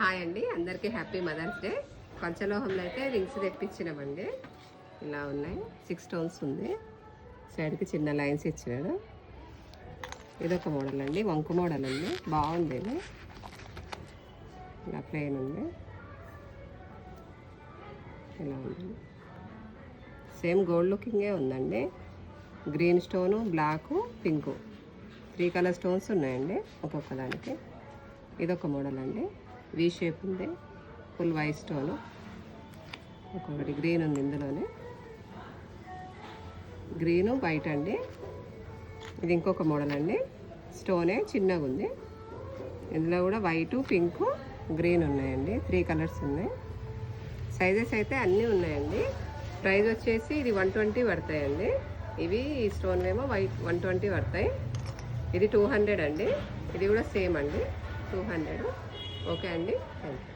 Hi అండి, అందరికీ happy mother's day. పంచలోహంలో అయితే రింగ్స్ తెప్పించినామండి. ఇలా ఉన్నాయి, 6 స్టోన్స్ ఉంది. సైడ్కి చిన్న లైన్స్ ఇచ్చాడు. ఇదొక మోడల్ అండి, వంకు మోడల్ అండి, బాగుంది ఇది. ఇలా ప్లెయిన్ ఉంది, ఇలా ఉంది. సేమ్ గోల్డ్ లుకింగే ఉందండి. Green stone, black, pink 3 colour stones ఉన్నాయండి ఒక్కొక్క దానికి. ఇదొక మోడల్ అండి, వి షేప్ ఉంది, ఫుల్ వైట్ స్టోను. ఒక్కొక్కటి గ్రీన్ ఉంది, ఇందులోనే గ్రీను వైట్ అండి. ఇది ఇంకొక మోడల్ అండి, స్టోనే చిన్నగా ఉంది. ఇందులో కూడా వైటు, పింకు, గ్రీన్ ఉన్నాయండి. 3 కలర్స్ ఉన్నాయి. సైజెస్ అయితే అన్నీ ఉన్నాయండి. ప్రైస్ వచ్చేసి ఇది 120 పడతాయండి. ఇవి ఈ స్టోన్ ఏమో 120 పడతాయి. ఇది 200 అండి. ఇది కూడా సేమ్ అండి, 200. ఓకే అండి, థ్యాంక్ యూ.